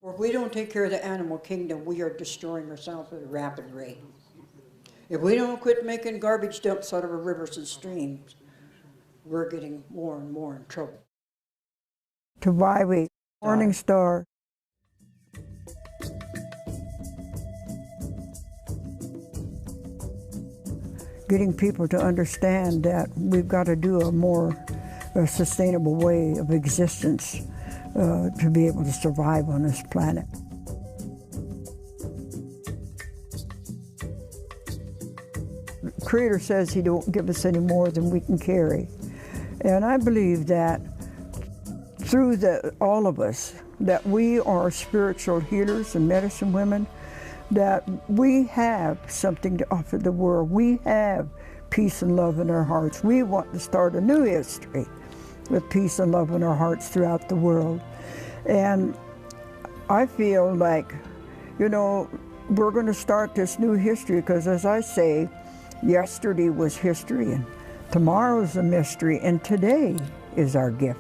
If we don't take care of the animal kingdom, we are destroying ourselves at a rapid rate. If we don't quit making garbage dumps out of our rivers and streams, we're getting more and more in trouble. Taowhywee, Morning Star. Getting people to understand that we've got to do a more sustainable way of existence to be able to survive on this planet. The Creator says He don't give us any more than we can carry. And I believe that through all of us, that we are spiritual healers and medicine women, that we have something to offer the world. We have peace and love in our hearts. We want to start a new history with peace and love in our hearts throughout the world. And I feel like, you know, we're going to start this new history because, as I say, yesterday was history and tomorrow's a mystery and today is our gift.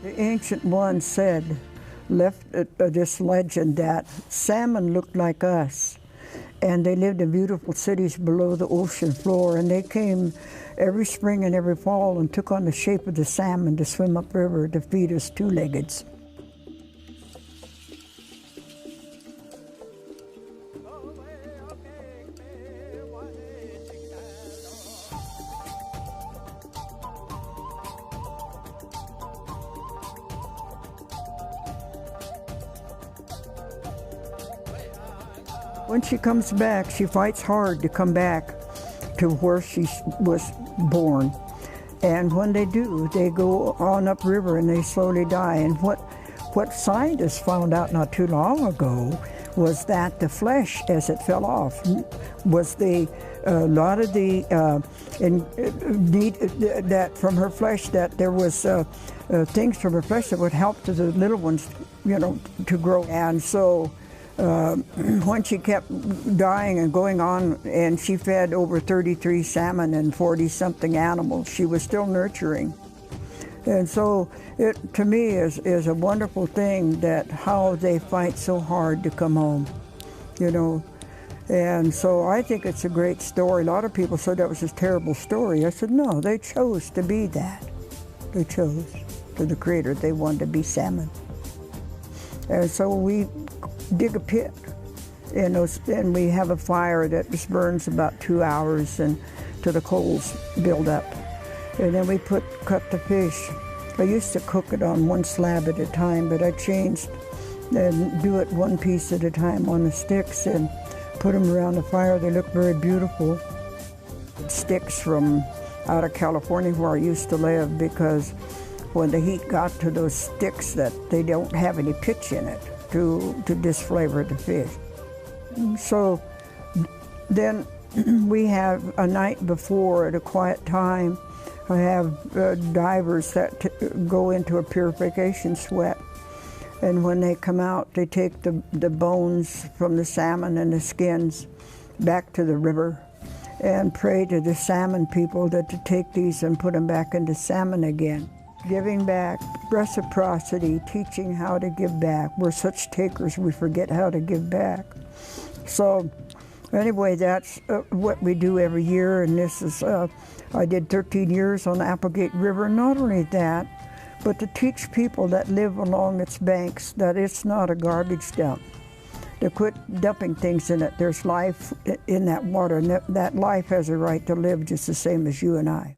The ancient one left this legend that salmon looked like us, and they lived in beautiful cities below the ocean floor, and they came every spring and every fall and took on the shape of the salmon to swim upriver to feed us two-leggeds. When she comes back, she fights hard to come back to where she was born. And when they do, they go on upriver and they slowly die. And what scientists found out not too long ago was that the flesh, as it fell off, was a lot of the that from her flesh, that there was things from her flesh that would help to the little ones, you know, to grow. And so when she kept dying and going on, and she fed over 33 salmon and 40-something animals, she was still nurturing. And so it, to me, is a wonderful thing that how they fight so hard to come home, you know. And so I think it's a great story. A lot of people said that was a terrible story. I said, no, they chose to be that. They chose to the Creator. They wanted to be salmon. And so we dig a pit, and we have a fire that just burns about 2 hours and till the coals build up. And then we cut the fish. I used to cook it on one slab at a time, but I changed and do it one piece at a time on the sticks and put them around the fire. They look very beautiful. Sticks from out of California where I used to live, because when the heat got to those sticks, that they don't have any pitch in it to disflavor the fish. So then we have a night before, at a quiet time, I have divers that go into a purification sweat. And when they come out, they take the bones from the salmon and the skins back to the river and pray to the salmon people that to take these and put them back into salmon again. Giving back, reciprocity, teaching how to give back. We're such takers, we forget how to give back. So anyway, that's what we do every year, and this is, I did 13 years on the Applegate River. Not only that, but to teach people that live along its banks that it's not a garbage dump. To quit dumping things in it. There's life in that water, and that life has a right to live just the same as you and I.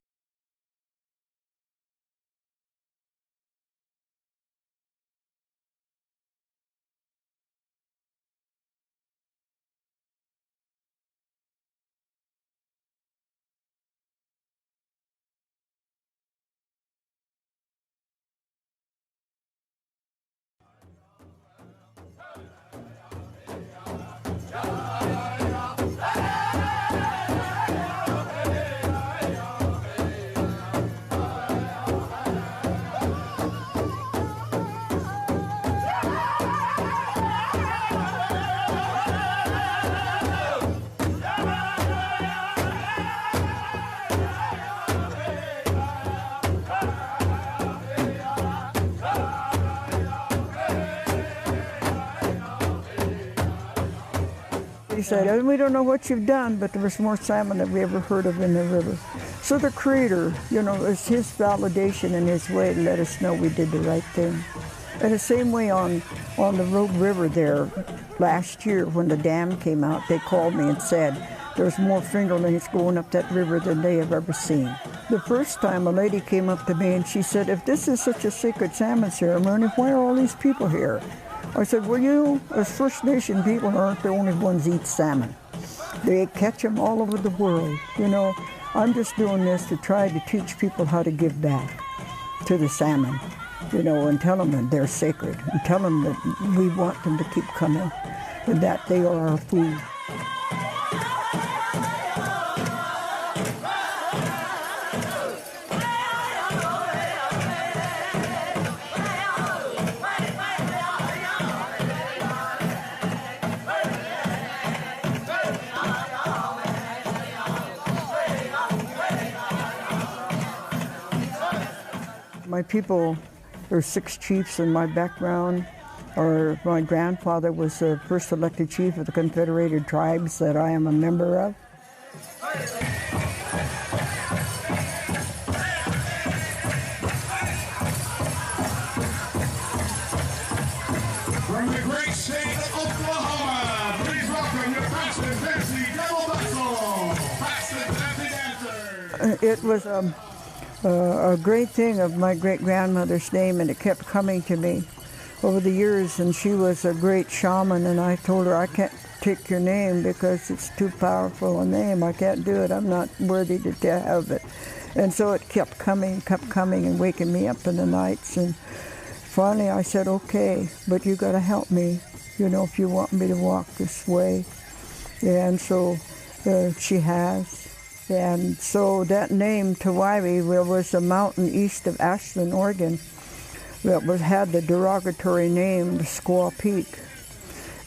She said, "And we don't know what you've done, but there was more salmon than we ever heard of in the river." So the Creator, it's His validation and His way to let us know we did the right thing. And the same way on the Rogue River there, last year when the dam came out, they called me and said there's more fingerlings going up that river than they have ever seen. The first time a lady came up to me and she said, "If this is such a sacred salmon ceremony, why are all these people here?" I said, "Well, as First Nation people aren't the only ones eat salmon. They catch them all over the world. I'm just doing this to try to teach people how to give back to the salmon, and tell them that they're sacred, and tell them that we want them to keep coming, and that they are our food." My people, there's 6 chiefs in my background. My grandfather was the first elected chief of the Confederated Tribes that I am a member of. From the great state of Oklahoma, please welcome your Paxton Fancy Double Bustle, Paxton Fancy Dancers. It was a great thing of my great-grandmother's name, and it kept coming to me over the years, and she was a great shaman, and I told her, "I can't take your name because it's too powerful a name. I can't do it. I'm not worthy to have it." And so it kept coming and waking me up in the nights, and finally I said, "Okay, but you got to help me, if you want me to walk this way." And so she has. And so that name, Taowhywee, was a mountain east of Ashland, Oregon, that had the derogatory name, the Squaw Peak.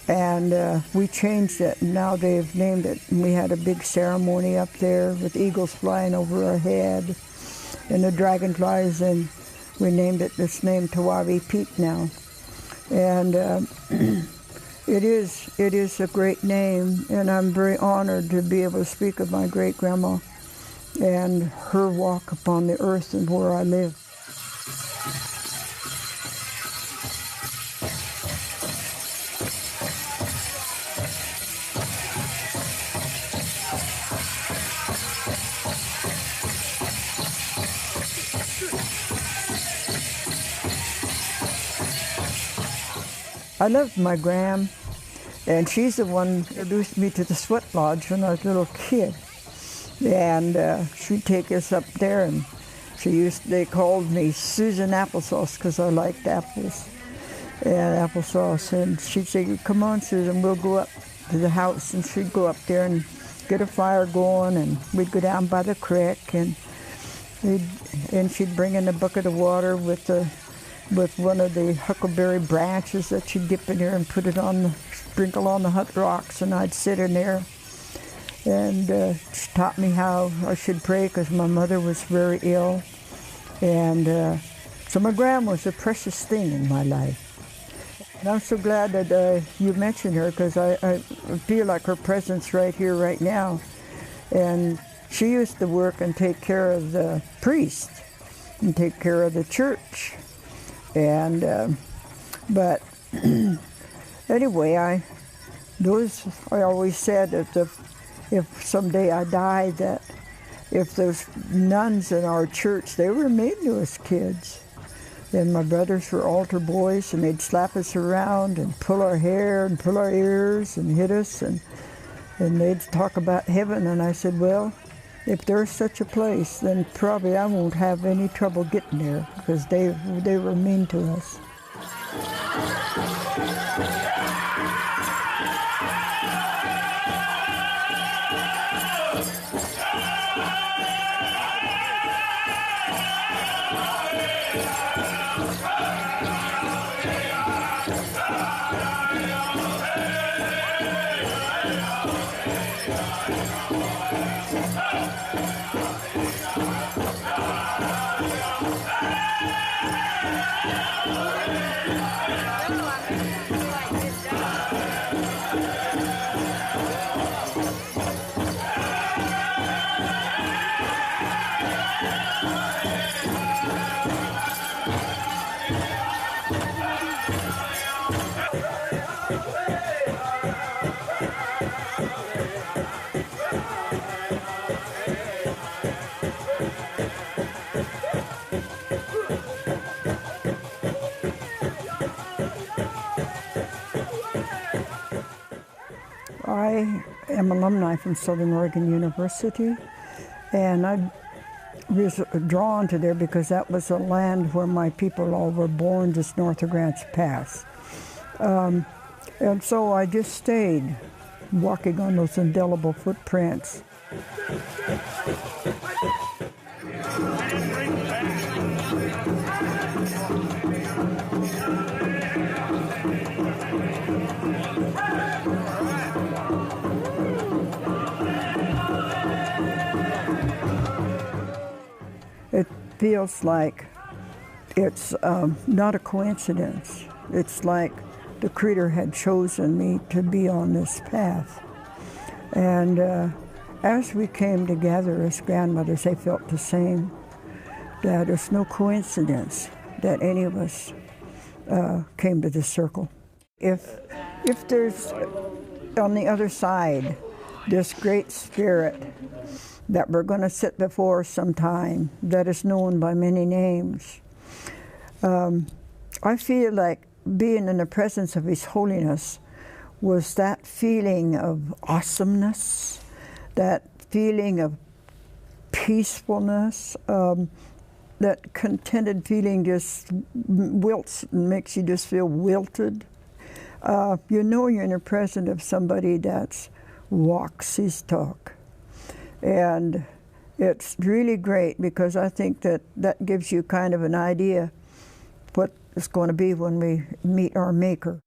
And we changed it, and now they've named it. And we had a big ceremony up there with eagles flying over our head and the dragonflies, and we named it this name, Taowhywee Peak now. And it is a great name, and I'm very honored to be able to speak of my great-grandma and her walk upon the earth and where I live. I loved my gram, and she's the one who introduced me to the sweat lodge when I was a little kid. And she'd take us up there, and they called me Susan Applesauce because I liked apples and applesauce. And she'd say, "Come on, Susan, we'll go up to the house." And she'd go up there and get a fire going, and we'd go down by the creek, and she'd bring in a bucket of water with one of the huckleberry branches that she'd dip in there and sprinkle on the hot rocks, and I'd sit in there. And she taught me how I should pray because my mother was very ill. And so my grandma was a precious thing in my life. And I'm so glad that you mentioned her, because I feel like her presence right here, right now. And she used to work and take care of the priest and take care of the church. And but anyway, I always said that if someday I die, that if those nuns in our church, they were mean to us kids. And my brothers were altar boys, and they'd slap us around and pull our hair and pull our ears and hit us, and they'd talk about heaven. And I said, well, if there's such a place, then probably I won't have any trouble getting there, because they were mean to us. I am alumni from Southern Oregon University, and I was drawn to there because that was a land where my people all were born, just north of Grants Pass. And so I just stayed walking on those indelible footprints. It feels like it's not a coincidence. It's like the Creator had chosen me to be on this path. And as we came together as grandmothers, they felt the same, that it's no coincidence that any of us came to this circle. If there's on the other side this great spirit that we're going to sit before sometime that is known by many names, I feel like being in the presence of His Holiness was that feeling of awesomeness, that feeling of peacefulness, that contented feeling just wilts and makes you just feel wilted. You know you're in the presence of somebody that walks his talk. And it's really great because I think that that gives you kind of an idea what it's going to be when we meet our Maker.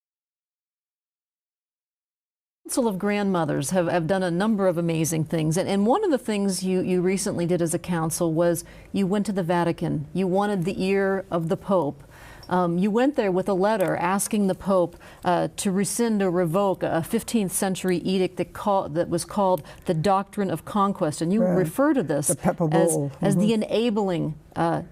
Council of Grandmothers have done a number of amazing things. And one of the things you recently did as a council was you went to the Vatican. You wanted the ear of the Pope. You went there with a letter asking the Pope to rescind or revoke a 15th century edict that was called the Doctrine of Conquest. And you refer to this as the enabling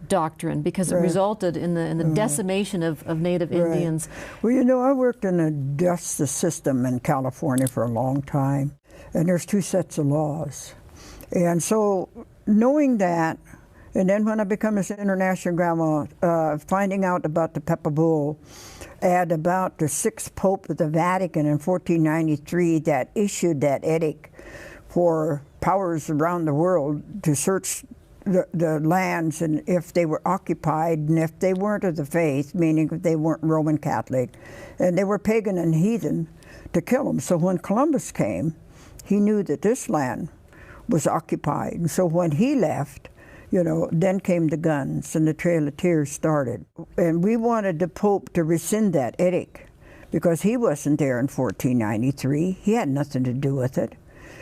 doctrine because it resulted in the decimation of Native Indians. Well, you know, I worked in the justice system in California for a long time, and there's two sets of laws. And so knowing that, and then when I became an international grandma, finding out about the Pepper Bull and about the sixth Pope of the Vatican in 1493 that issued that edict for powers around the world to search the lands and if they were occupied and if they weren't of the faith, meaning if they weren't Roman Catholic, and they were pagan and heathen, to kill them. So when Columbus came, he knew that this land was occupied. And so when he left, you know, then came the guns and the Trail of Tears started. And we wanted the Pope to rescind that edict because he wasn't there in 1493. He had nothing to do with it,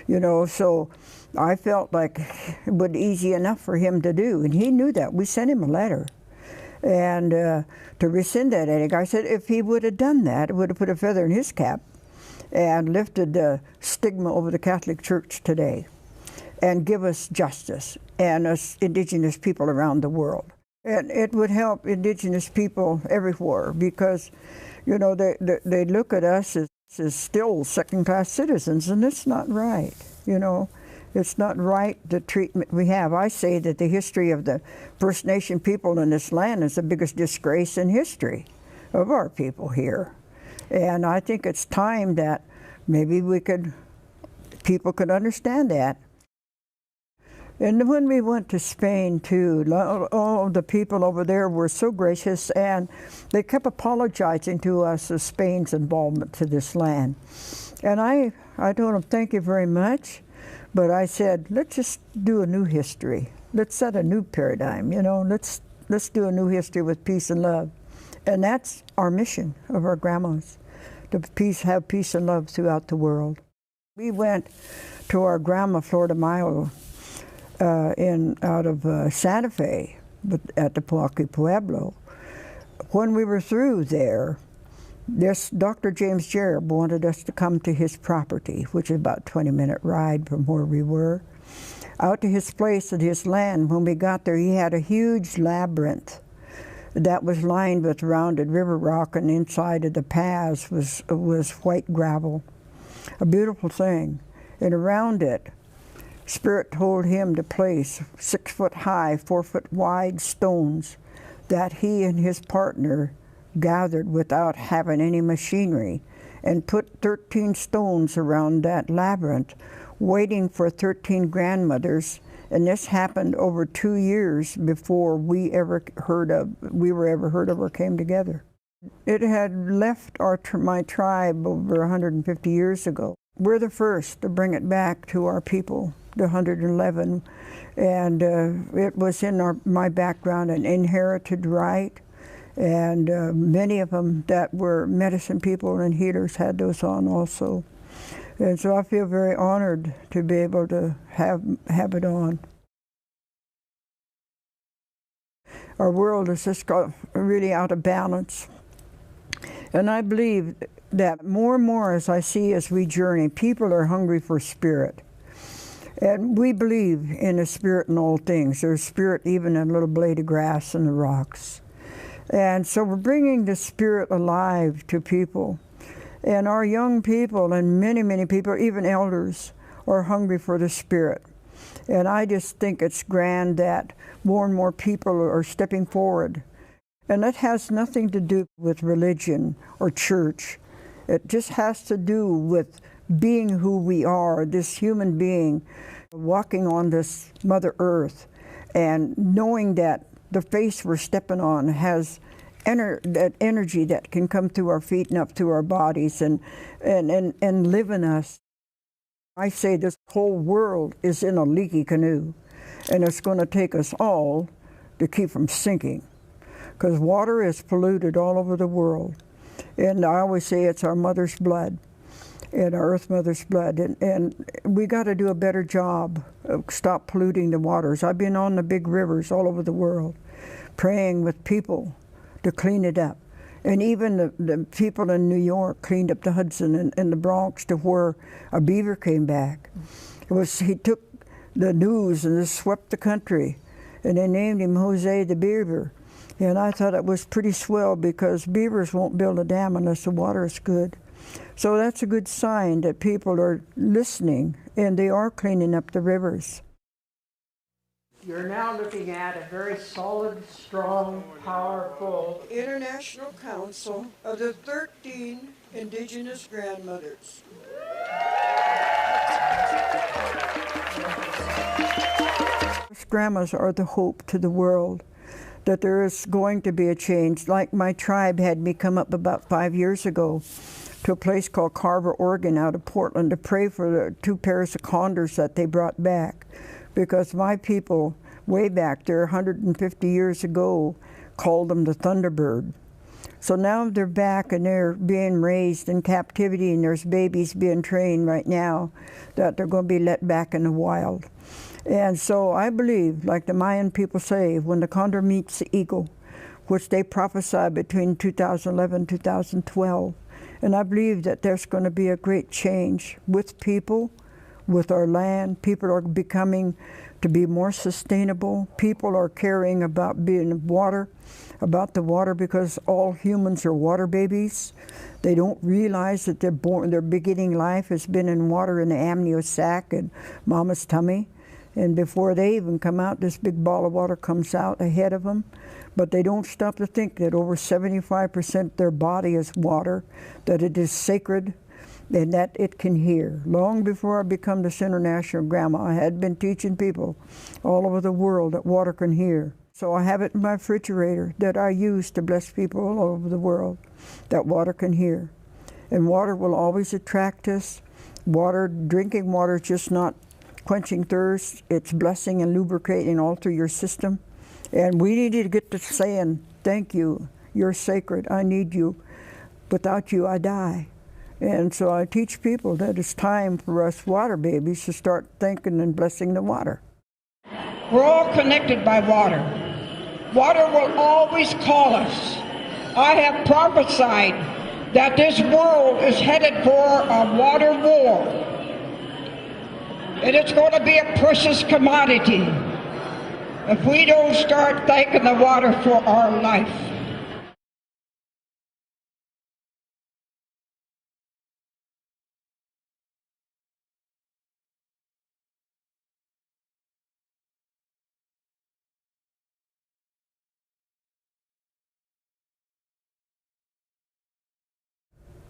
you know, so I felt like it would be easy enough for him to do, and he knew that. We sent him a letter. And to rescind that edict, I said if he would have done that, it would have put a feather in his cap and lifted the stigma over the Catholic Church today and give us justice and us indigenous people around the world. And it would help indigenous people everywhere because, you know, they look at us as still second-class citizens, and it's not right, you know. It's not right, the treatment we have. I say that the history of the First Nation people in this land is the biggest disgrace in history of our people here. And I think it's time that maybe people could understand that. And when we went to Spain too, all the people over there were so gracious, and they kept apologizing to us of Spain's involvement to this land. And I told them, thank you very much, but I said, let's just do a new history. Let's set a new paradigm, you know, let's do a new history with peace and love. And that's our mission of our grandmas, to have peace and love throughout the world. We went to our grandma, Florida Mayo, out of Santa Fe, at the Poaki Pueblo. When we were through there, this Dr. James Jereb wanted us to come to his property, which is about a 20-minute ride from where we were, out to his place at his land. When we got there, he had a huge labyrinth that was lined with rounded river rock, and inside of the paths was white gravel, a beautiful thing. And around it, Spirit told him to place 6-foot-high, 4-foot-wide stones that he and his partner gathered without having any machinery and put 13 stones around that labyrinth, waiting for 13 grandmothers. And this happened over 2 years before we were ever heard of or came together. It had left my tribe over 150 years ago. We're the first to bring it back to our people, the 111, and it was in my background an inherited right, and many of them that were medicine people and healers had those on also. And so I feel very honored to be able to have it on. Our world is just really out of balance. And I believe that more and more as I see as we journey, people are hungry for spirit. And we believe in a spirit in all things. There's spirit even in a little blade of grass and the rocks. And so we're bringing the spirit alive to people. And our young people and many, many people, even elders, are hungry for the spirit. And I just think it's grand that more and more people are stepping forward. And that has nothing to do with religion or church. It just has to do with being who we are, this human being, walking on this Mother Earth, and knowing that the face we're stepping on has that energy that can come through our feet and up through our bodies and live in us. I say this whole world is in a leaky canoe, and it's going to take us all to keep from sinking, because water is polluted all over the world. And I always say it's our mother's blood, and our Earth Mother's blood, and we got to do a better job of stop polluting the waters. I've been on the big rivers all over the world, praying with people to clean it up. And even the people in New York cleaned up the Hudson and the Bronx to where a beaver came back. He took the news and just swept the country, and they named him Jose the Beaver. And I thought it was pretty swell, because beavers won't build a dam unless the water is good. So that's a good sign that people are listening and they are cleaning up the rivers. You're now looking at a very solid, strong, powerful International Council of the 13 Indigenous Grandmothers. Grandmas are the hope to the world, that there is going to be a change. Like my tribe had me come up about 5 years ago to a place called Carver, Oregon, out of Portland, to pray for the 2 pairs of condors that they brought back. Because my people, way back there, 150 years ago, called them the Thunderbird. So now they're back and they're being raised in captivity, and there's babies being trained right now that they're going to be let back in the wild. And so I believe, like the Mayan people say, when the condor meets the eagle, which they prophesied between 2011 and 2012, and I believe that there's going to be a great change with people, with our land. People are becoming to be more sustainable. People are caring about about the water, because all humans are water babies. They don't realize that their beginning life has been in water in the amnio sac and mama's tummy. And before they even come out, this big ball of water comes out ahead of them. But they don't stop to think that over 75% of their body is water, that it is sacred, and that it can hear. Long before I become this international grandma, I had been teaching people all over the world that water can hear. So I have it in my refrigerator that I use to bless people all over the world, that water can hear. And water will always attract us. Drinking water is just not quenching thirst, it's blessing and lubricating all through your system. And we need to get to saying, thank you, you're sacred, I need you, without you I die. And so I teach people that it's time for us water babies to start thanking and blessing the water. We're all connected by water. Water will always call us. I have prophesied that this world is headed for a water war. And it's going to be a precious commodity if we don't start thanking the water for our life.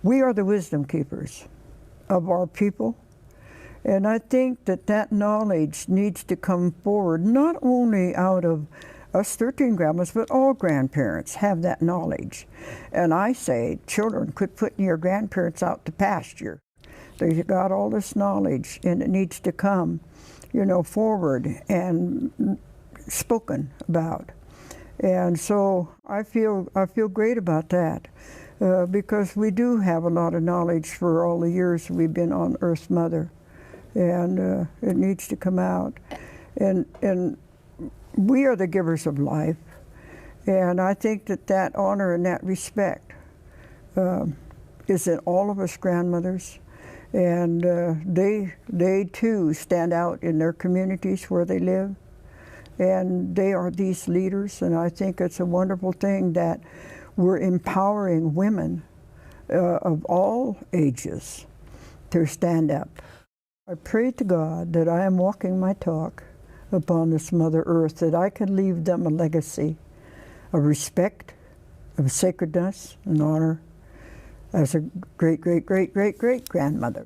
We are the wisdom keepers of our people. And I think that that knowledge needs to come forward, not only out of us 13 grandmas, but all grandparents have that knowledge. And I say, children, quit putting your grandparents out to pasture. They've got all this knowledge, and it needs to come, you know, forward and spoken about. And so I feel great about that, because we do have a lot of knowledge for all the years we've been on Earth Mother, and it needs to come out. And we are the givers of life, and I think that that honor and that respect is in all of us grandmothers, and they too stand out in their communities where they live, and they are these leaders, and I think it's a wonderful thing that we're empowering women of all ages to stand up. I pray to God that I am walking my talk upon this Mother Earth, that I can leave them a legacy of respect, of sacredness and honor as a great, great, great, great, great grandmother.